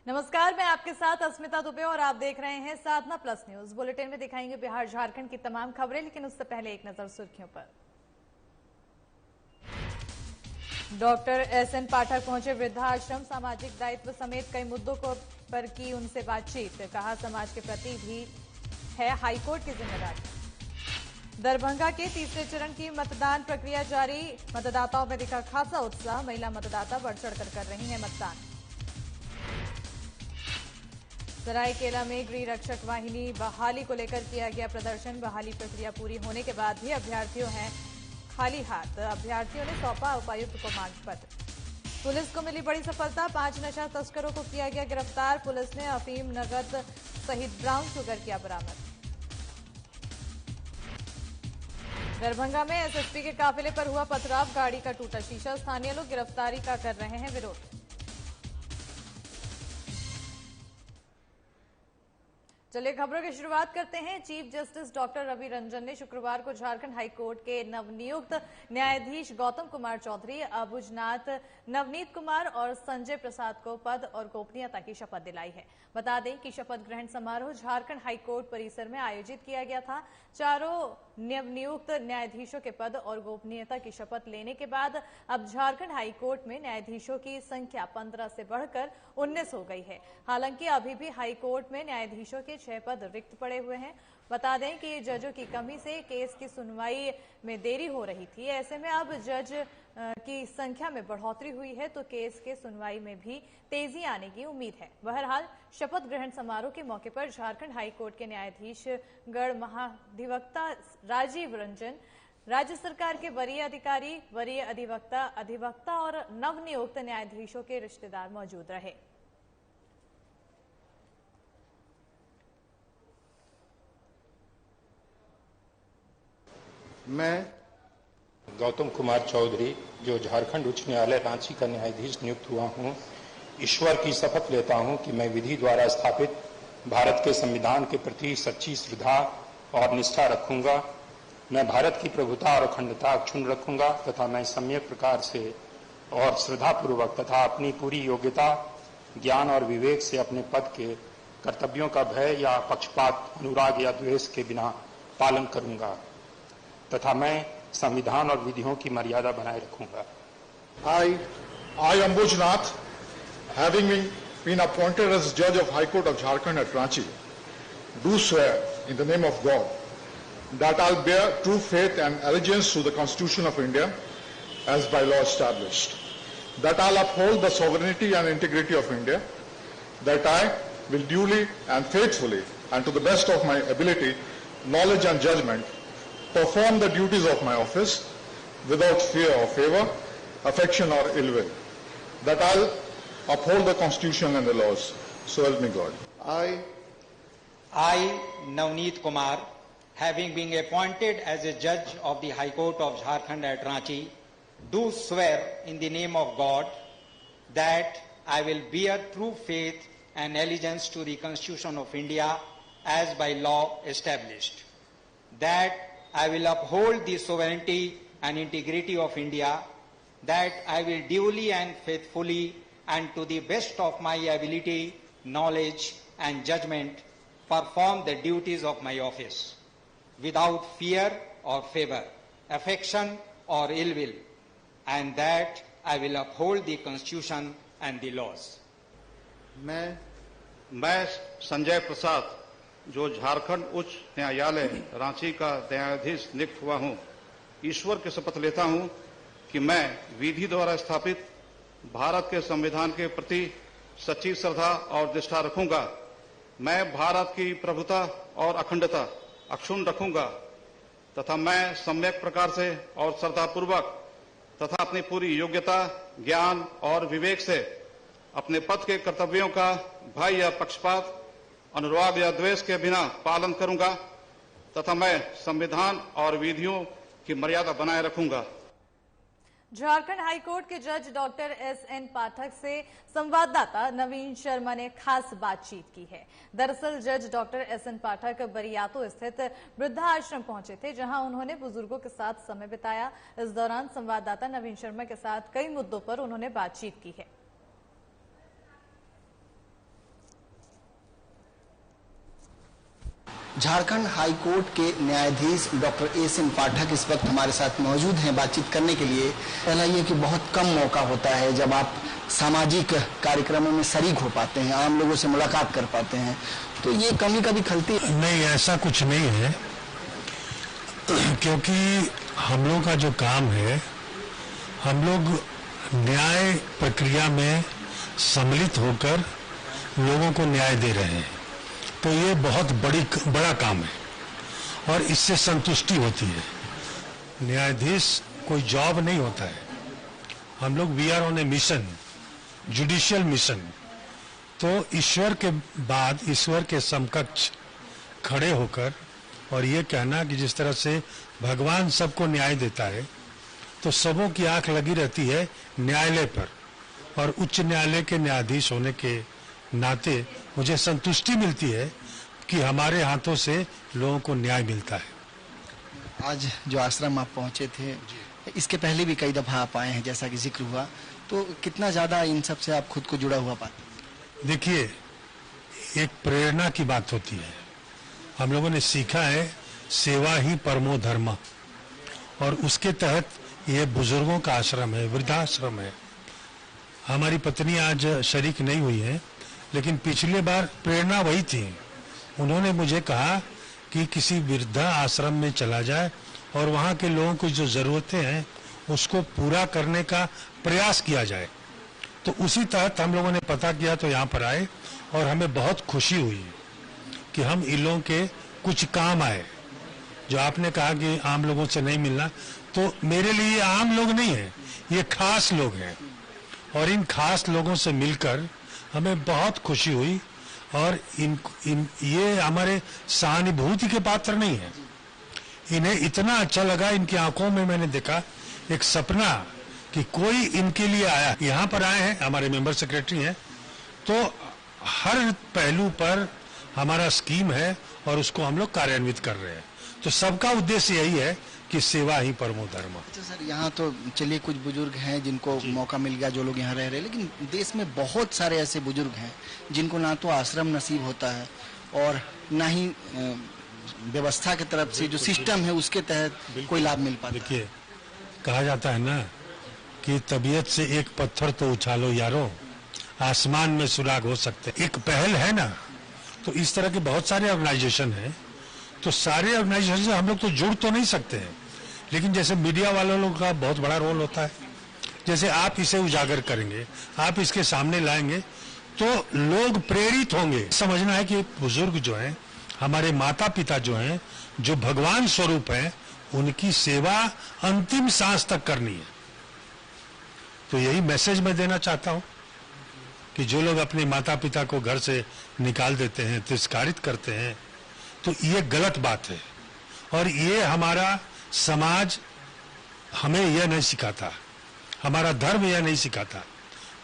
नमस्कार, मैं आपके साथ अस्मिता दुबे और आप देख रहे हैं साधना प्लस न्यूज। बुलेटिन में दिखाएंगे बिहार झारखंड की तमाम खबरें, लेकिन उससे पहले एक नजर सुर्खियों पर। डॉक्टर एसएन पाठक पहुंचे वृद्धाश्रम, सामाजिक दायित्व समेत कई मुद्दों को पर की उनसे बातचीत। कहा समाज के प्रति भी है हाईकोर्ट की जिम्मेदारी। दरभंगा के तीसरे चरण की मतदान प्रक्रिया जारी, मतदाताओं में दिखा खासा उत्साह। महिला मतदाता बढ़ चढ़कर कर रही हैं मतदान। सरायकेला में गृह रक्षक वाहिनी बहाली को लेकर किया गया प्रदर्शन। बहाली प्रक्रिया पूरी होने के बाद भी अभ्यर्थियों हैं खाली हाथ। अभ्यर्थियों ने सौंपा उपायुक्त को मांग पत्र। पुलिस को मिली बड़ी सफलता, 5 नशा तस्करों को किया गया गिरफ्तार। पुलिस ने अफीम, नगद सहित ब्राउन शुगर किया बरामद। दरभंगा में एसएसपी के काफिले पर हुआ पथराव, गाड़ी का टूटा शीशा। स्थानीय लोग गिरफ्तारी का कर रहे हैं विरोध। चलिए खबरों की शुरुआत करते हैं। Chief justice doctor Ravi Ranjan ने शुक्रवार को झारखंड हाईकोर्ट के नवनियुक्त न्यायाधीश गौतम कुमार चौधरी, अबुजनाथ नवनीत कुमार और संजय प्रसाद को पद और गोपनीयता की शपथ दिलाई है। बता दें कि शपथ ग्रहण समारोह झारखंड हाईकोर्ट परिसर में आयोजित किया गया था। चारों नवनियुक्त न्यायाधीशों के पद और गोपनीयता की शपथ लेने के बाद अब झारखंड हाईकोर्ट में न्यायाधीशों की संख्या 15 से बढ़कर 19 हो गई है। हालांकि अभी भी हाईकोर्ट में न्यायाधीशों के 6 पद रिक्त पड़े हुए हैं। बता दें कि जजों की कमी से केस की सुनवाई में देरी हो रही थी। ऐसे में अब जज की संख्या में बढ़ोतरी हुई है तो केस के सुनवाई में भी तेजी आने की उम्मीद है। बहरहाल शपथ ग्रहण समारोह के मौके पर झारखंड हाईकोर्ट के न्यायाधीश गण महाधिवक्ता राजीव रंजन, राज्य सरकार के वरीय अधिकारी, वरीय अधिवक्ता और नवनियुक्त न्यायाधीशों के रिश्तेदार मौजूद रहे। मैं गौतम कुमार चौधरी, जो झारखंड उच्च न्यायालय रांची का न्यायाधीश नियुक्त हुआ हूं, ईश्वर की शपथ लेता हूं कि मैं विधि द्वारा स्थापित भारत के संविधान के प्रति सच्ची श्रद्धा और निष्ठा रखूंगा। मैं भारत की प्रभुता और अखंडता अक्षुण्ण रखूंगा तथा मैं सम्यक प्रकार से और श्रद्धापूर्वक तथा अपनी पूरी योग्यता, ज्ञान और विवेक से अपने पद के कर्तव्यों का भय या पक्षपात, अनुराग या द्वेष के बिना पालन करूंगा तथा मैं संविधान और विधियों की मर्यादा बनाए रखूंगा। I Ambujnath, having been appointed as Judge of High Court of Jharkhand at Ranchi, do swear in the name of God that I'll bear true faith and allegiance to the Constitution of India as by law established, that I'll uphold the sovereignty and integrity of India, that I will duly and faithfully and to the best of my ability, knowledge and judgment perform the duties of my office without fear or favor, affection or ill will, that I'll uphold the Constitution and the laws. So help me God. I, Navneet Kumar, having been appointed as a judge of the High Court of Jharkhand at Ranchi, do swear in the name of God that I will bear true faith and allegiance to the Constitution of India as by law established, that I will uphold the sovereignty and integrity of India, that I will duly and faithfully and to the best of my ability, knowledge and judgment perform the duties of my office without fear or favor, affection or ill will, and that I will uphold the Constitution and the laws. मैं संजय प्रसाद, जो झारखंड उच्च न्यायालय रांची का न्यायाधीश नियुक्त हुआ हूं, ईश्वर की शपथ लेता हूं कि मैं विधि द्वारा स्थापित भारत के संविधान के प्रति सच्ची श्रद्धा और निष्ठा रखूंगा। मैं भारत की प्रभुता और अखंडता अक्षुण्ण रखूंगा तथा मैं सम्यक प्रकार से और श्रद्धापूर्वक तथा अपनी पूरी योग्यता, ज्ञान और विवेक से अपने पद के कर्तव्यों का भय या पक्षपात, अनुराग या द्वेष के बिना पालन करूंगा तथा मैं संविधान और विधियों की मर्यादा बनाए रखूंगा। झारखंड हाईकोर्ट के जज डॉक्टर एसएन पाठक से संवाददाता नवीन शर्मा ने खास बातचीत की है। दरअसल जज डॉक्टर एसएन पाठक बरियातो स्थित वृद्धाश्रम पहुंचे थे, जहां उन्होंने बुजुर्गों के साथ समय बिताया। इस दौरान संवाददाता नवीन शर्मा के साथ कई मुद्दों पर उन्होंने बातचीत की है। झारखंड हाई कोर्ट के न्यायाधीश डॉक्टर एस.एन. पाठक इस वक्त हमारे साथ मौजूद हैं बातचीत करने के लिए। पहला ये कि बहुत कम मौका होता है जब आप सामाजिक कार्यक्रमों में शरीक हो पाते हैं, आम लोगों से मुलाकात कर पाते हैं, तो ये कमी कभी खलती है? नहीं, ऐसा कुछ नहीं है, क्योंकि हम लोग का जो काम है, हम लोग न्याय प्रक्रिया में सम्मिलित होकर लोगों को न्याय दे रहे हैं, तो ये बहुत बड़ा काम है और इससे संतुष्टि होती है। न्यायाधीश कोई जॉब नहीं होता है, हम लोग we are on a mission, judicial mission. तो ईश्वर के बाद, ईश्वर के समकक्ष खड़े होकर और ये कहना कि जिस तरह से भगवान सबको न्याय देता है, तो सबों की आंख लगी रहती है न्यायालय पर, और उच्च न्यायालय के न्यायाधीश होने के नाते मुझे संतुष्टि मिलती है कि हमारे हाथों से लोगों को न्याय मिलता है। आज जो आश्रम आप पहुंचे थे, इसके पहले भी कई दफा आप आए हैं, जैसा कि जिक्र हुआ, तो कितना ज्यादा इन सब से आप खुद को जुड़ा हुआ पाते हैं? देखिए, एक प्रेरणा की बात होती है। हम लोगों ने सीखा है सेवा ही परमो धर्म, और उसके तहत ये बुजुर्गों का आश्रम है, वृद्धाश्रम है। हमारी पत्नी आज शरीक नहीं हुई है, लेकिन पिछले बार प्रेरणा वही थी। उन्होंने मुझे कहा कि किसी वृद्धा आश्रम में चला जाए और वहाँ के लोगों को जो ज़रूरतें हैं उसको पूरा करने का प्रयास किया जाए। तो उसी तहत हम लोगों ने पता किया, तो यहाँ पर आए और हमें बहुत खुशी हुई कि हम इन लोगों के कुछ काम आए। जो आपने कहा कि आम लोगों से नहीं मिलना, तो मेरे लिए आम लोग नहीं है, ये खास लोग हैं, और इन खास लोगों से मिलकर हमें बहुत खुशी हुई। और ये हमारे सहानुभूति के पात्र नहीं है, इन्हें इतना अच्छा लगा, इनकी आंखों में मैंने देखा एक सपना कि कोई इनके लिए आया। यहाँ पर आए हैं, हमारे मेंबर सेक्रेटरी हैं, तो हर पहलू पर हमारा स्कीम है और उसको हम लोग कार्यान्वित कर रहे हैं। तो सबका उद्देश्य यही है कि सेवा ही परमो धर्म। अच्छा सर, यहाँ तो चलिए कुछ बुजुर्ग हैं जिनको मौका मिल गया, जो लोग यहाँ रह रहे हैं, लेकिन देश में बहुत सारे ऐसे बुजुर्ग हैं जिनको ना तो आश्रम नसीब होता है और ना ही व्यवस्था की तरफ से जो सिस्टम है उसके तहत कोई लाभ मिल पाता है। देखिए, कहा जाता है ना कि तबीयत से एक पत्थर तो उछालो यारो, आसमान में सुराग हो सकते। एक पहल है ना, तो इस तरह के बहुत सारे ऑर्गेनाइजेशन हैं, तो सारे ऑर्गेनाइजेशन से हम लोग तो जुड़ तो नहीं सकते हैं, लेकिन जैसे मीडिया वालों लोग का बहुत बड़ा रोल होता है, जैसे आप इसे उजागर करेंगे, आप इसके सामने लाएंगे, तो लोग प्रेरित होंगे। समझना है कि बुजुर्ग जो हैं, हमारे माता पिता जो हैं, जो भगवान स्वरूप हैं, उनकी सेवा अंतिम सांस तक करनी है। तो यही मैसेज मैं देना चाहता हूं कि जो लोग अपने माता पिता को घर से निकाल देते हैं, तिरस्कारित करते हैं, तो ये गलत बात है, और ये हमारा समाज हमें यह नहीं सिखाता, हमारा धर्म यह नहीं सिखाता।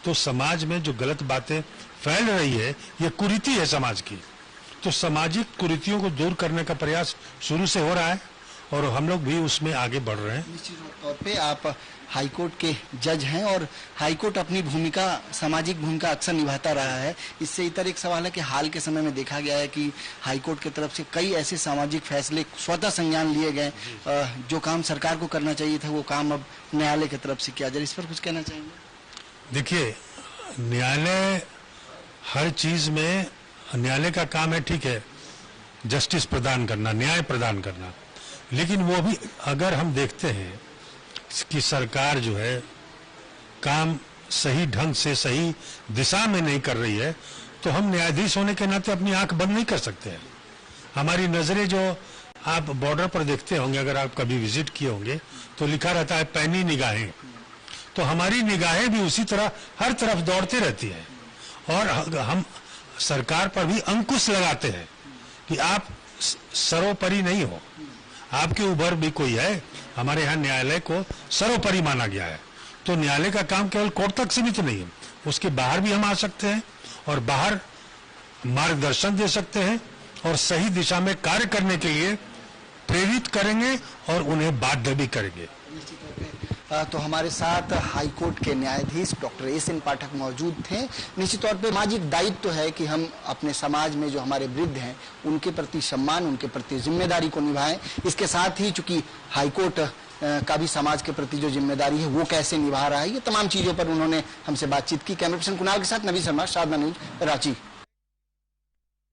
तो समाज में जो गलत बातें फैल रही है, ये कुरीति है समाज की। तो सामाजिक कुरीतियों को दूर करने का प्रयास शुरू से हो रहा है और हम लोग भी उसमें आगे बढ़ रहे हैं। निश्चित तौर पे आप हाईकोर्ट के जज हैं और हाईकोर्ट अपनी भूमिका, सामाजिक भूमिका अक्सर निभाता रहा है। इससे इतर एक सवाल है कि हाल के समय में देखा गया है कि हाईकोर्ट की तरफ से कई ऐसे सामाजिक फैसले स्वतः संज्ञान लिए गए, जो काम सरकार को करना चाहिए था वो काम अब न्यायालय की तरफ से किया जाए। इस पर कुछ कहना चाहेंगे? देखिए, न्यायालय हर चीज में, न्यायालय का काम है, ठीक है, जस्टिस प्रदान करना, न्याय प्रदान करना, लेकिन वो भी अगर हम देखते हैं कि सरकार जो है काम सही ढंग से, सही दिशा में नहीं कर रही है, तो हम न्यायाधीश होने के नाते अपनी आंख बंद नहीं कर सकते हैं। हमारी नजरें, जो आप बॉर्डर पर देखते होंगे, अगर आप कभी विजिट किए होंगे, तो लिखा रहता है पैनी निगाहें, तो हमारी निगाहें भी उसी तरह हर तरफ दौड़ती रहती है, और हम सरकार पर भी अंकुश लगाते हैं कि आप सर्वोपरि नहीं हो, आपके ऊपर भी कोई है। हमारे यहाँ न्यायालय को सर्वोपरि माना गया है। तो न्यायालय का काम केवल कोर्ट तक सीमित नहीं है, उसके बाहर भी हम आ सकते हैं और बाहर मार्गदर्शन दे सकते हैं और सही दिशा में कार्य करने के लिए प्रेरित करेंगे और उन्हें बाध्य भी करेंगे। तो हमारे साथ हाईकोर्ट के न्यायाधीश डॉक्टर एस.एन. पाठक मौजूद थे। निश्चित तौर पे सामाजिक दायित्व तो है कि हम अपने समाज में जो हमारे वृद्ध हैं उनके प्रति सम्मान, उनके प्रति जिम्मेदारी को निभाएं। इसके साथ ही चूंकि हाईकोर्ट का भी समाज के प्रति जो जिम्मेदारी है वो कैसे निभा रहा है, ये तमाम चीजों पर उन्होंने हमसे बातचीत की। कैमरा पर्सन कुणाल के साथ नवी शर्मा, साधना न्यूज, रांची।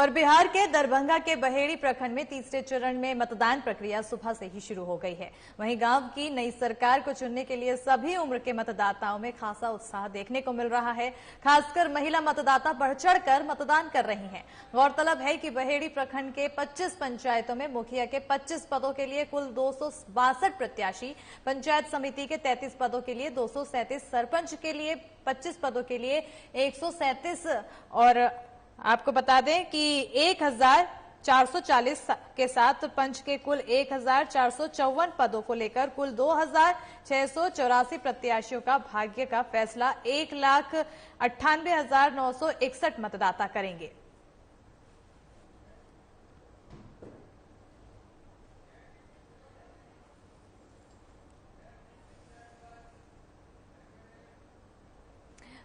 और बिहार के दरभंगा के बहेड़ी प्रखंड में तीसरे चरण में मतदान प्रक्रिया सुबह से ही शुरू हो गई है। वहीं गांव की नई सरकार को चुनने के लिए सभी उम्र के मतदाताओं में खासा उत्साह देखने को मिल रहा है। खासकर महिला मतदाता बढ़ चढ़कर मतदान कर रही हैं। गौरतलब है कि बहेड़ी प्रखंड के 25 पंचायतों में मुखिया के 25 पदों के लिए कुल 262 प्रत्याशी, पंचायत समिति के 33 पदों के लिए 237, सरपंच के लिए 25 पदों के लिए 137 और आपको बता दें कि 1440 के साथ पंच के कुल 1454 पदों को लेकर कुल 2684 प्रत्याशियों का भाग्य का फैसला 1,98,961 मतदाता करेंगे।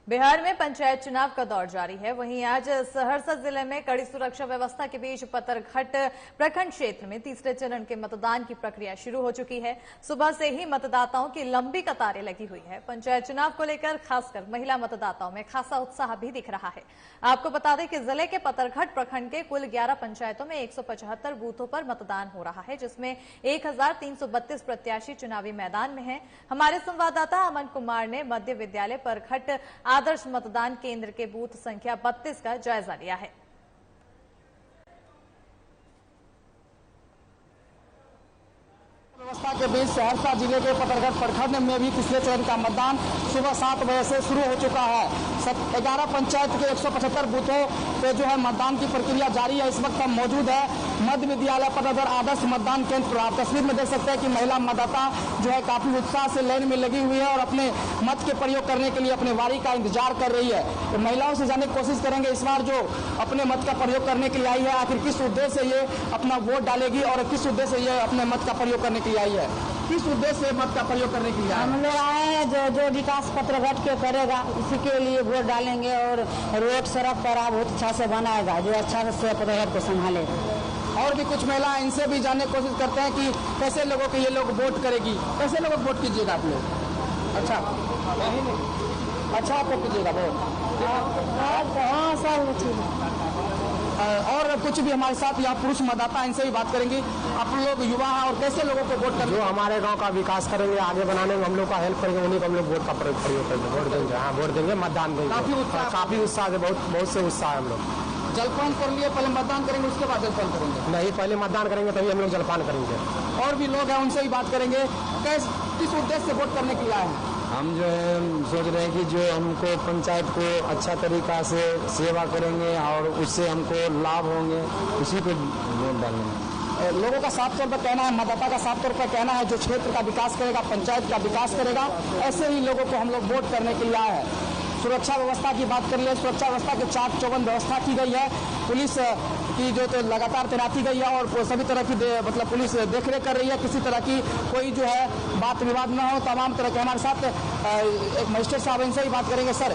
बिहार में पंचायत चुनाव का दौर जारी है। वहीं आज सहरसा जिले में कड़ी सुरक्षा व्यवस्था के बीच पतरघट प्रखंड क्षेत्र में तीसरे चरण के मतदान की प्रक्रिया शुरू हो चुकी है। सुबह से ही मतदाताओं की लंबी कतारें लगी हुई है। पंचायत चुनाव को लेकर खासकर महिला मतदाताओं में खासा उत्साह भी दिख रहा है। आपको बता दें कि जिले के पतरघट प्रखंड के कुल 11 पंचायतों में 175 बूथों पर मतदान हो रहा है, जिसमें 1332 प्रत्याशी चुनावी मैदान में हैं। हमारे संवाददाता अमन कुमार ने मध्य विद्यालय परघट आदर्श मतदान केंद्र के बूथ संख्या 32 का जायजा लिया है। व्यवस्था के बीच सहरसा जिले के पतरघट प्रखंड में भी तीसरे चरण का मतदान सुबह 7 बजे से शुरू हो चुका है। 11 पंचायत के 175 बूथों पे जो है मतदान की प्रक्रिया जारी है। इस वक्त हम मौजूद है मध्य विद्यालय पतरघट आदर्श मतदान केंद्र पर। आप तस्वीर में देख सकते हैं कि महिला मतदाता जो है काफी उत्साह से लाइन में लगी हुई है और अपने मत के प्रयोग करने के लिए अपने बारी का इंतजार कर रही है। तो महिलाओं से जानने की कोशिश करेंगे इस बार जो अपने मत का प्रयोग करने के लिए आई है, आखिर किस उद्देश्य से ये अपना वोट डालेगी और किस उद्देश्य से ये अपने मत का प्रयोग करने के लिए आई है। किस उद्देश्य से मत का प्रयोग करने के लिए हम लोग आए हैं जो विकास पतरघट के करेगा उसी के लिए वोट डालेंगे और रोड सड़क पर बहुत अच्छा से बनाएगा, जो अच्छा से पतरघट को संभालेगा। और भी कुछ महिला इनसे भी जानने की कोशिश करते हैं कि कैसे लोगों के ये लोग वोट करेगी, कैसे लोग वोट कीजिएगा आप लोग। अच्छा आप वोट कीजिएगा वोट। हाँ सब ठीक। और कुछ भी हमारे साथ यहाँ पुरुष मतदाता, इनसे भी बात करेंगे। आप लोग युवा हैं और कैसे लोगों को वोट करेंगे। जो हमारे गांव का विकास करेंगे, आगे बनाने में हम लोग का हेल्प करेंगे, उन्हीं को हम लोग वोट का प्रयोग करेंगे, वोट देंगे। हाँ वोट देंगे, मतदान देंगे। काफी उत्साह है, बहुत से उत्साह है हम लोग। जलपान कर लिए, पहले मतदान करेंगे उसके बाद जलपान करेंगे। नहीं, पहले मतदान करेंगे तभी हम लोग जलपान करेंगे। और भी लोग हैं उनसे भी बात करेंगे। किस उद्देश्य से वोट करने के लिए आए हैं। हम जो है सोच रहे हैं कि जो हमको पंचायत को अच्छा तरीका से सेवा करेंगे और उससे हमको लाभ होंगे, उसी पे वोट डालेंगे। लोगों का साफ तौर पर कहना है, मतदाता का साफ तौर पर कहना है जो क्षेत्र का विकास करेगा, पंचायत का विकास करेगा, ऐसे ही लोगों को हम लोग वोट करने के लिए आए हैं। सुरक्षा व्यवस्था की बात कर ले, सुरक्षा व्यवस्था के चाक चौबंद व्यवस्था की गई है। पुलिस की जो तो लगातार तैनाती गई है और सभी तरह की मतलब पुलिस देखरेख कर रही है, किसी तरह की कोई जो है बात विवाद न हो, तमाम तरह के। हमारे साथ एक मजिस्ट्रेट साहब, इनसे ही बात करेंगे। सर,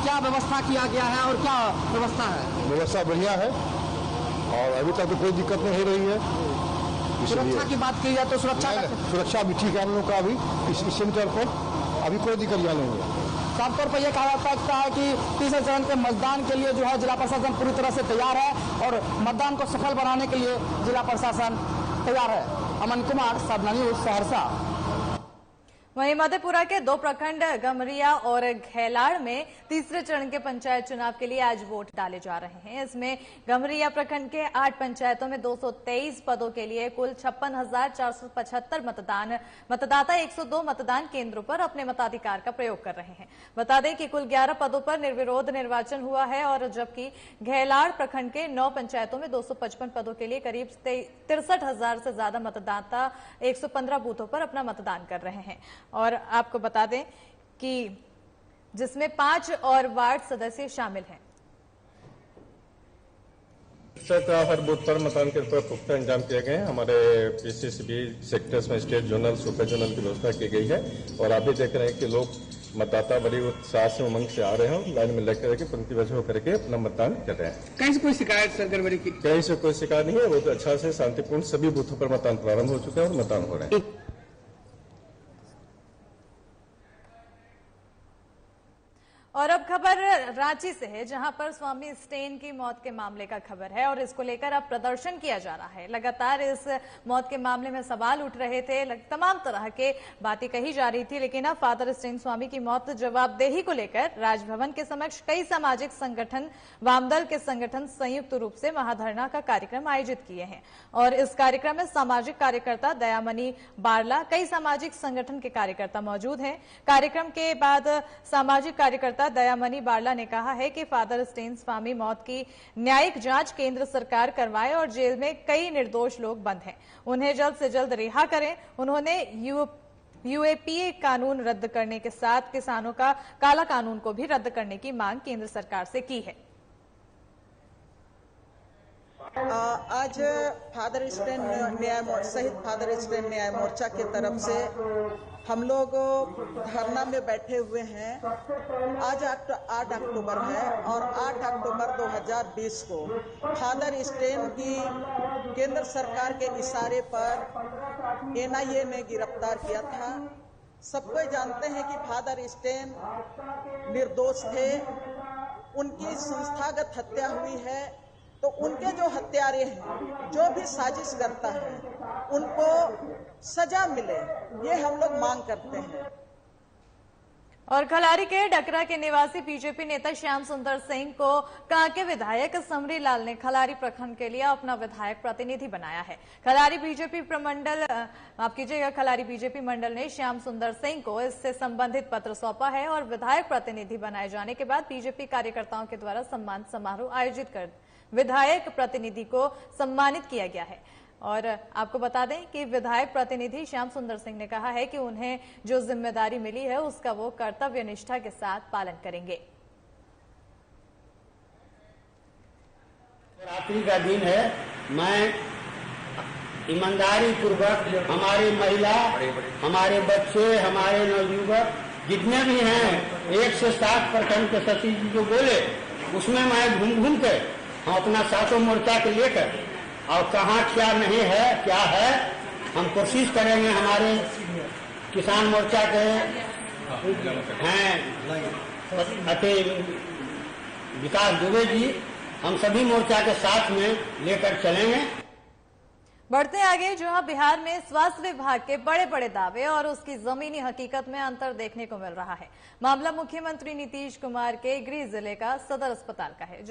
क्या व्यवस्था किया गया है और क्या व्यवस्था है। व्यवस्था बढ़िया है और अभी तक तो कोई दिक्कत नहीं रही है। सुरक्षा की बात की जाए तो सुरक्षा भी ठीक है हम लोग का। अभी इस सेंटर पर अभी कोई दिक्कत नहीं है। साफ तौर पर यह कहा जा सकता है कि तीसरे चरण के मतदान के लिए जो है जिला प्रशासन पूरी तरह से तैयार है और मतदान को सफल बनाने के लिए जिला प्रशासन तैयार है। अमन कुमार, साधना न्यूज, सहरसा। वहीं मधेपुरा के 2 प्रखंड गमरिया और घेलाड़ में तीसरे चरण के पंचायत चुनाव के लिए आज वोट डाले जा रहे हैं। इसमें गमरिया प्रखंड के 8 पंचायतों में 223 पदों के लिए कुल 56,475 मतदाता 102 मतदान केंद्रों पर अपने मताधिकार का प्रयोग कर रहे हैं। बता दें कि कुल 11 पदों पर निर्विरोध निर्वाचन हुआ है और जबकि घेलाड़ प्रखंड के 9 पंचायतों में 255 पदों के लिए करीब 63,000 से ज्यादा मतदाता 115 बूथों पर अपना मतदान कर रहे हैं। और आपको बता दें कि जिसमें 5 और वार्ड सदस्य शामिल हैं। इस तरह हर बूथ पर मतदान के ऊपर पुख्ता इंतजाम किए गए हैं। हमारे पीसीसीबी सेक्टर्स में स्टेट जोनल सुपर जोनल की व्यवस्था की गई है और आप भी देख रहे हैं कि लोग मतदाता बड़ी उत्साह से उमंग से आ रहे हैं, लाइन में लग करके पंक्तिबद्ध होकर के अपना मतदान कर रहे हैं। कहीं से कोई शिकायत सर गड़बड़ी की? कहीं से कोई शिकायत नहीं है, बहुत अच्छा से शांतिपूर्ण सभी बूथों पर मतदान प्रारंभ हो चुका है और मतदान हो रहे हैं। और अब खबर रांची से है, जहां पर स्वामी स्टेन की मौत के मामले का खबर है और इसको लेकर अब प्रदर्शन किया जा रहा है। लगातार इस मौत के मामले में सवाल उठ रहे थे, तमाम तरह के बातें कही जा रही थी, लेकिन अब फादर स्टेन स्वामी की मौत जवाबदेही को लेकर राजभवन के समक्ष कई सामाजिक संगठन, वामदल के संगठन संयुक्त रूप से महाधरना का कार्यक्रम आयोजित किए हैं। और इस कार्यक्रम में सामाजिक कार्यकर्ता दयामणि बारला, कई सामाजिक संगठन के कार्यकर्ता मौजूद हैं। कार्यक्रम के बाद सामाजिक कार्यकर्ता दयामणि बारला ने कहा है कि फादर स्टेन स्वामी मौत की न्यायिक जांच केंद्र सरकार करवाए और जेल में कई निर्दोष लोग बंद हैं, उन्हें जल्द से जल्द रिहा करें। उन्होंने यूएपीए कानून रद्द करने के साथ किसानों का काला कानून को भी रद्द करने की मांग केंद्र सरकार से की है। आज फादर स्टेन शहीद फादर स्टेन न्याय मोर्चा की तरफ से हम लोग धरना में बैठे हुए हैं। आज 8 अक्टूबर है और 8 अक्टूबर 2020 को फादर स्टेन की केंद्र सरकार के इशारे पर एनआईए ने गिरफ्तार किया था। सब कोई जानते हैं कि फादर स्टेन निर्दोष थे, उनकी संस्थागत हत्या हुई है, तो उनके जो हत्यारे हैं, जो भी साजिश करता है, उनको सजा मिले, ये हम लोग मांग करते हैं। और खलारी के डकरा के निवासी बीजेपी नेता श्याम सुंदर सिंह को कांके विधायक समरी लाल ने खलारी प्रखंड के लिए अपना विधायक प्रतिनिधि बनाया है। खलारी बीजेपी मंडल ने श्याम सुंदर सिंह को इससे संबंधित पत्र सौंपा है और विधायक प्रतिनिधि बनाए जाने के बाद बीजेपी कार्यकर्ताओं के द्वारा सम्मान समारोह आयोजित कर विधायक प्रतिनिधि को सम्मानित किया गया है। और आपको बता दें कि विधायक प्रतिनिधि श्याम सुंदर सिंह ने कहा है कि उन्हें जो जिम्मेदारी मिली है उसका वो कर्तव्य निष्ठा के साथ पालन करेंगे। रात्रि का दिन है, मैं ईमानदारी पूर्वक हमारी महिला, हमारे बच्चे, हमारे नवयुवक जितने भी हैं 1 से 7 प्रखंड के सचिव जी जो बोले उसमें मैं घूम घूम के हम अपना सातों मोर्चा के लेकर और कहाँ क्या नहीं है, क्या है, हम कोशिश करेंगे। हमारे किसान मोर्चा के हैं अति विकास दुबे जी, हम सभी मोर्चा के साथ में लेकर चलेंगे। बढ़ते आगे, जहां बिहार में स्वास्थ्य विभाग के बड़े बड़े दावे और उसकी जमीनी हकीकत में अंतर देखने को मिल रहा है। मामला मुख्यमंत्री नीतीश कुमार के गृह जिले का सदर अस्पताल का है,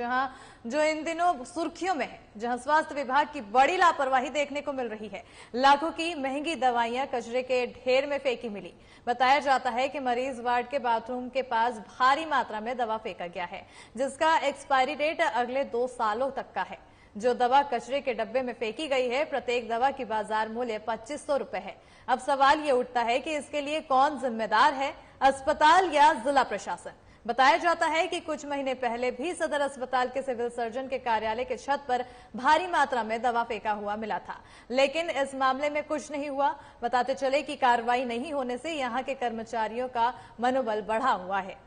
जो इन दिनों सुर्खियों में है, जहां स्वास्थ्य विभाग की बड़ी लापरवाही देखने को मिल रही है। लाखों की महंगी दवाइयां कचरे के ढेर में फेंकी मिली। बताया जाता है कि मरीज वार्ड के बाथरूम के पास भारी मात्रा में दवा फेंका गया है, जिसका एक्सपायरी डेट अगले 2 सालों तक का है। जो दवा कचरे के डब्बे में फेंकी गई है, प्रत्येक दवा की बाजार मूल्य 2500 रुपए है। अब सवाल ये उठता है कि इसके लिए कौन जिम्मेदार है, अस्पताल या जिला प्रशासन? बताया जाता है कि कुछ महीने पहले भी सदर अस्पताल के सिविल सर्जन के कार्यालय के छत पर भारी मात्रा में दवा फेंका हुआ मिला था, लेकिन इस मामले में कुछ नहीं हुआ। बताते चले कि कार्रवाई नहीं होने से यहां के कर्मचारियों का मनोबल बढ़ा हुआ है।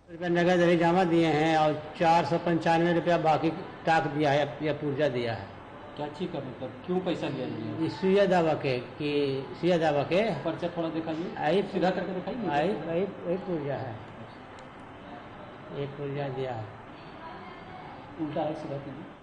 रुपया नगद जमा दिए हैं और 495 रुपया बाकी टाक दिया है या पुर्जा दिया है। क्या ठीक है, मतलब क्यों पैसा दिया है? सुइया दवा के पर्चा थोड़ा दिखाइए, आई सीधा करके दिखाइए। आई पुर्जा है, एक पुर्जा दिया है, उल्टा है, सीधा कीजिए।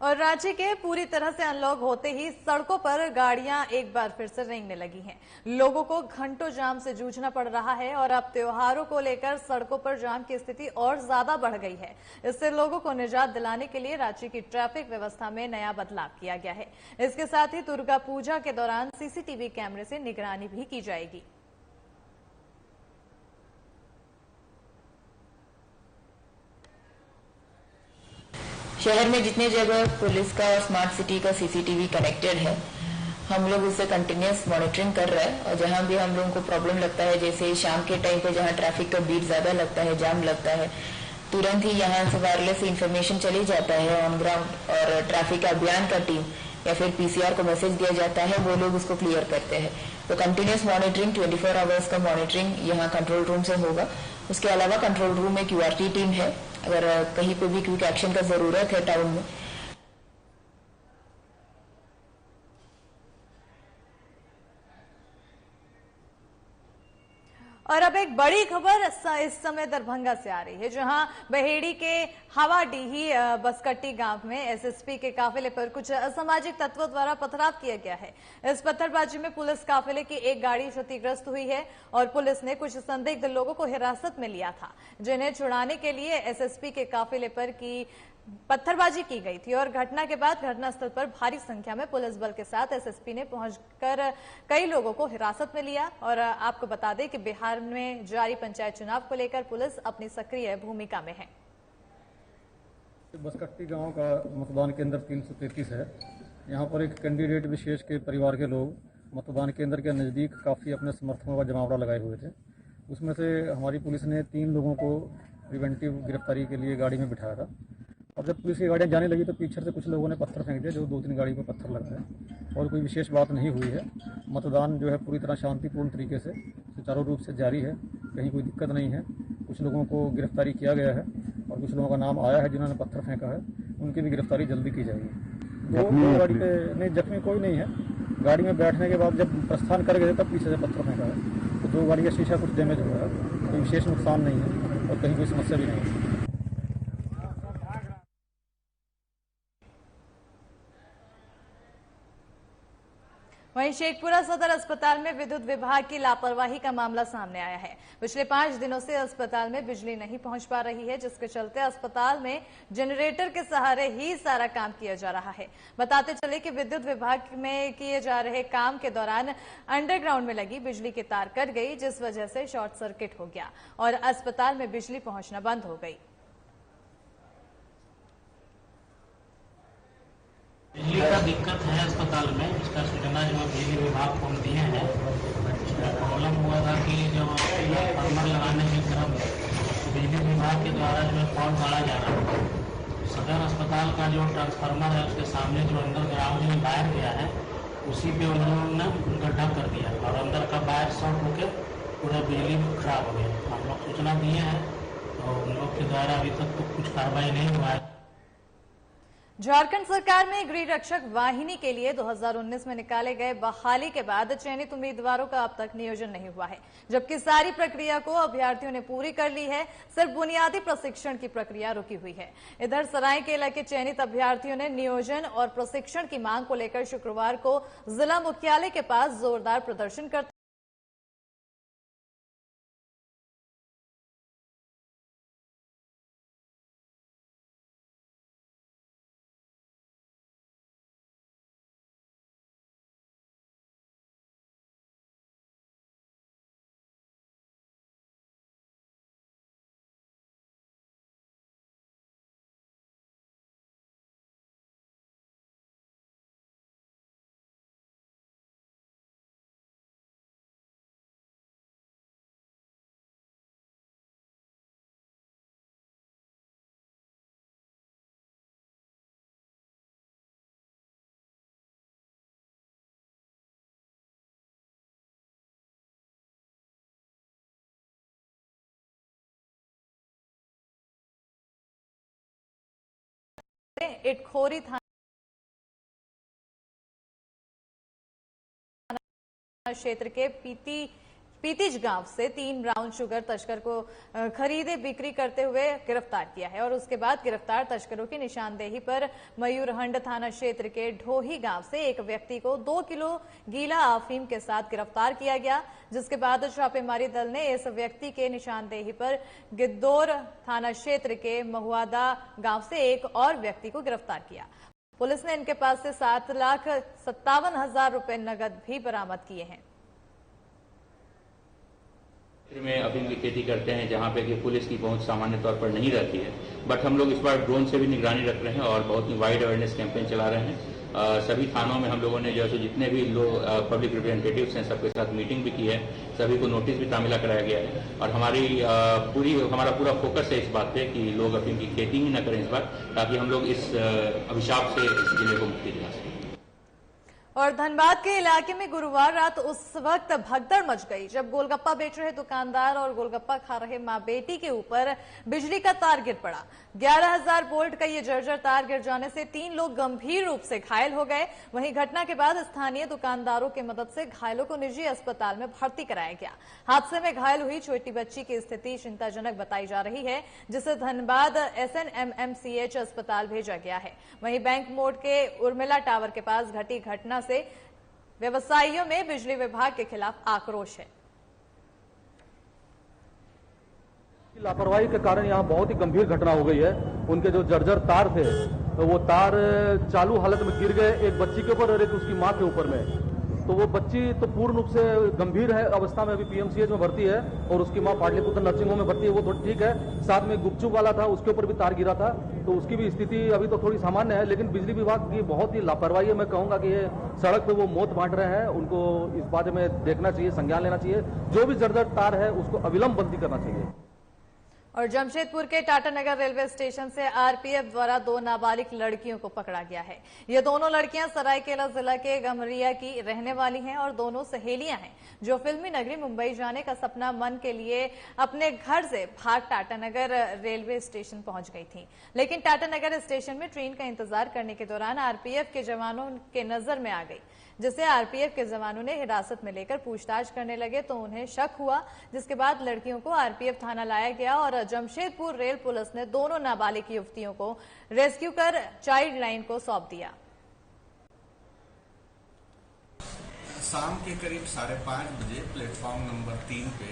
और रांची के पूरी तरह से अनलॉक होते ही सड़कों पर गाड़ियां एक बार फिर से रेंगने लगी हैं। लोगों को घंटों जाम से जूझना पड़ रहा है और अब त्योहारों को लेकर सड़कों पर जाम की स्थिति और ज्यादा बढ़ गई है। इससे लोगों को निजात दिलाने के लिए रांची की ट्रैफिक व्यवस्था में नया बदलाव किया गया है। इसके साथ ही दुर्गा पूजा के दौरान सीसीटीवी कैमरे से निगरानी भी की जाएगी। शहर में जितने जगह पुलिस का और स्मार्ट सिटी का सीसीटीवी कनेक्टेड है, हम लोग इससे कंटिन्यूस मॉनिटरिंग कर रहे हैं। और जहां भी हम लोगों को प्रॉब्लम लगता है, जैसे शाम के टाइम पे जहां ट्रैफिक का भीड़ ज्यादा लगता है, जाम लगता है, तुरंत ही यहाँ से वायरलेस इंफॉर्मेशन चली जाता है ऑन ग्राउंड और ट्रैफिक अभियान का टीम या फिर पीसीआर को मैसेज दिया जाता है, वो लोग उसको क्लियर करते हैं। तो कंटिन्यूस मॉनिटरिंग 24 आवर्स का मॉनिटरिंग यहाँ कंट्रोल रूम से होगा। उसके अलावा कंट्रोल रूम में क्यूआरटी टीम है, अगर कहीं पे भी क्विक एक्शन का जरूरत है टाउन में। और अब एक बड़ी खबर इस समय दरभंगा से आ रही है, जहां बहेड़ी के हवाडीही बसकट्टी गांव में एसएसपी के काफिले पर कुछ असामाजिक तत्वों द्वारा पथराव किया गया है। इस पत्थरबाजी में पुलिस काफिले की एक गाड़ी क्षतिग्रस्त हुई है और पुलिस ने कुछ संदिग्ध लोगों को हिरासत में लिया था, जिन्हें छुड़ाने के लिए एसएसपी के काफिले पर की पत्थरबाजी की गई थी। और घटना के बाद घटनास्थल पर भारी संख्या में पुलिस बल के साथ एसएसपी ने पहुंचकर कई लोगों को हिरासत में लिया। और आपको बता दें कि बिहार में जारी पंचायत चुनाव को लेकर पुलिस अपनी सक्रिय भूमिका में है। बसकट्टी गांव का मतदान केंद्र 333 है। यहां पर एक कैंडिडेट विशेष के परिवार के लोग मतदान केंद्र के नज़दीक काफ़ी अपने समर्थकों का जमावड़ा लगाए हुए थे। उसमें से हमारी पुलिस ने 3 लोगों को प्रिवेंटिव गिरफ्तारी के लिए गाड़ी में बिठाया था। और जब पुलिस की गाड़ियाँ जाने लगी तो पीछे से कुछ लोगों ने पत्थर फेंक दिया, जो 2-3 गाड़ी पर पत्थर लगा है और कोई विशेष बात नहीं हुई है। मतदान जो है पूरी तरह शांतिपूर्ण तरीके से सुचारू रूप से जारी है, कहीं कोई दिक्कत नहीं है। कुछ लोगों को गिरफ्तारी किया गया है और कुछ लोगों का नाम आया है जिन्होंने पत्थर फेंका है, उनकी भी गिरफ्तारी जल्दी की जाएगी। दो गाड़ी पे नहीं, जख्मी कोई नहीं है। गाड़ी में बैठने के बाद जब प्रस्थान कर गए तब पीछे से पत्थर फेंका है, तो 2 गाड़ी का शीशा कुछ डैमेज हुआ है, कोई विशेष नुकसान नहीं है और कहीं कोई समस्या भी नहीं है। वहीं शेखपुरा सदर अस्पताल में विद्युत विभाग की लापरवाही का मामला सामने आया है। पिछले 5 दिनों से अस्पताल में बिजली नहीं पहुंच पा रही है, जिसके चलते अस्पताल में जनरेटर के सहारे ही सारा काम किया जा रहा है। बताते चले कि विद्युत विभाग में किए जा रहे काम के दौरान अंडरग्राउंड में लगी बिजली की तार कट गई, जिस वजह से शॉर्ट सर्किट हो गया और अस्पताल में बिजली पहुंचना बंद हो गई। बिजली का दिक्कत है अस्पताल में, इसका सूचना जो बिजली विभाग को हम दिए हैं। प्रॉब्लम हुआ था कि जो ट्रांसफार्मर लगाने की तरफ बिजली विभाग के द्वारा जो फॉल्ट डाला जा रहा है, सदर अस्पताल का जो ट्रांसफार्मर है उसके सामने जो अंडरग्राउंड में वायर गया है, उसी पे उन लोगों ने गड्ढा कर दिया और अंदर का वायर शॉर्ट होकर पूरा बिजली खराब हो गया। हम लोग सूचना दिए हैं तो उन लोग के द्वारा अभी तक तो कुछ कार्रवाई नहीं हुआ है। झारखंड सरकार में गृह रक्षक वाहिनी के लिए 2019 में निकाले गए बहाली के बाद चयनित उम्मीदवारों का अब तक नियोजन नहीं हुआ है, जबकि सारी प्रक्रिया को अभ्यर्थियों ने पूरी कर ली है। सिर्फ बुनियादी प्रशिक्षण की प्रक्रिया रुकी हुई है। इधर सरायकेला के चयनित अभ्यर्थियों ने नियोजन और प्रशिक्षण की मांग को लेकर शुक्रवार को जिला मुख्यालय के पास जोरदार प्रदर्शन करते इटखोरी थाना क्षेत्र के पीतिज गांव से 3 ब्राउन शुगर तस्कर को खरीदे बिक्री करते हुए गिरफ्तार किया है और उसके बाद गिरफ्तार तस्करों की निशानदेही पर मयूरहंड थाना क्षेत्र के ढोही गांव से एक व्यक्ति को 2 किलो गीला अफीम के साथ गिरफ्तार किया गया, जिसके बाद छापेमारी दल ने इस व्यक्ति के निशानदेही पर गिद्दौर थाना क्षेत्र के महुआदा गांव से एक और व्यक्ति को गिरफ्तार किया। पुलिस ने इनके पास से 7,57,000 रुपए नगद भी बरामद किए हैं। में अफीम की खेती करते हैं जहां पे कि पुलिस की पहुंच सामान्य तौर पर नहीं रहती है, बट हम लोग इस बार ड्रोन से भी निगरानी रख रहे हैं और बहुत ही वाइड अवेयरनेस कैंपेन चला रहे हैं सभी थानों में हम लोगों ने जैसे जितने भी लोग पब्लिक रिप्रेजेंटेटिव्स हैं सबके साथ मीटिंग भी की है, सभी को नोटिस भी तामीला कराया गया है और हमारा पूरा फोकस है इस बात पे कि लोग अफीम की खेती ही न करें इस बार, ताकि हम लोग इस अभिशाप से इस जिले को मुक्ति दिला सकें। और धनबाद के इलाके में गुरुवार रात उस वक्त भगदड़ मच गई जब गोलगप्पा बेच रहे दुकानदार और गोलगप्पा खा रहे मां बेटी के ऊपर बिजली का तार गिर पड़ा। 11,000 वोल्ट का ये जर्जर तार गिर जाने से 3 लोग गंभीर रूप से घायल हो गए। वहीं घटना के बाद स्थानीय दुकानदारों की मदद से घायलों को निजी अस्पताल में भर्ती कराया गया। हादसे में घायल हुई छोटी बच्ची की स्थिति चिंताजनक बताई जा रही है, जिसे धनबाद SNMMCH अस्पताल भेजा गया है। वहीं बैंक मोड़ के उर्मिला टावर के पास घटी घटना से व्यवसायियों में बिजली विभाग के खिलाफ आक्रोश है। लापरवाही के कारण यहाँ बहुत ही गंभीर घटना हो गई है। उनके जो जर्जर तार थे तो वो तार चालू हालत में गिर गए एक बच्ची के ऊपर और एक उसकी मां के ऊपर में। तो वो बच्ची तो पूर्ण रूप से गंभीर है अवस्था में, अभी PMCH में भर्ती है और उसकी मां पाटलिपुत्र नर्सिंग होम में भर्ती है, वो थोड़ी ठीक है। साथ में गुपचुप वाला था, उसके ऊपर भी तार गिरा था, तो उसकी भी स्थिति अभी तो थोड़ी सामान्य है। लेकिन बिजली विभाग की बहुत ही लापरवाही है। मैं कहूंगा कि ये सड़क पे वो मौत बांट रहे हैं, उनको इस बारे में देखना चाहिए, संज्ञान लेना चाहिए। जो भी जर्जर तार है उसको अविलंब बंदी करना चाहिए। और जमशेदपुर के टाटानगर रेलवे स्टेशन से RPF द्वारा 2 नाबालिग लड़कियों को पकड़ा गया है। ये दोनों लड़कियां सरायकेला जिला के गमरिया की रहने वाली हैं और दोनों सहेलियां हैं जो फिल्मी नगरी मुंबई जाने का सपना मन के लिए अपने घर से भाग टाटानगर रेलवे स्टेशन पहुंच गई थी। लेकिन टाटानगर स्टेशन में ट्रेन का इंतजार करने के दौरान RPF के जवानों के नजर में आ गई, जिसे RPF के जवानों ने हिरासत में लेकर पूछताछ करने लगे तो उन्हें शक हुआ, जिसके बाद लड़कियों को RPF थाना लाया गया और जमशेदपुर रेल पुलिस ने दोनों नाबालिग युवतियों को रेस्क्यू कर चाइल्ड लाइन को सौंप दिया। शाम के करीब 5:30 बजे प्लेटफॉर्म नंबर 3 पे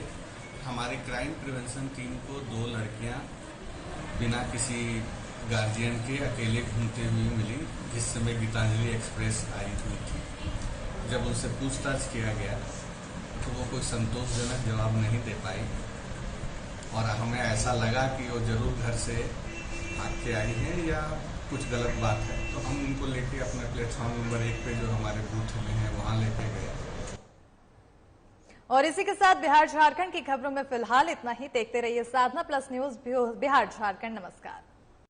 हमारी क्राइम प्रिवेंशन टीम को 2 लड़कियां बिना किसी गार्जियन के अकेले घूमते हुए मिली, जिस समय गीतांजलि एक्सप्रेस आई हुई थी। जब उनसे पूछताछ किया गया तो वो कोई संतोषजनक जवाब नहीं दे पाई और हमें ऐसा लगा कि वो जरूर घर से भाग के आई हैं या कुछ गलत बात है, तो हम उनको लेके अपने प्लेटफॉर्म नंबर 1 पे जो हमारे बूथ में है वहाँ लेके गए। और इसी के साथ बिहार झारखंड की खबरों में फिलहाल इतना ही। देखते रहिए साधना प्लस न्यूज बिहार झारखंड। नमस्कार।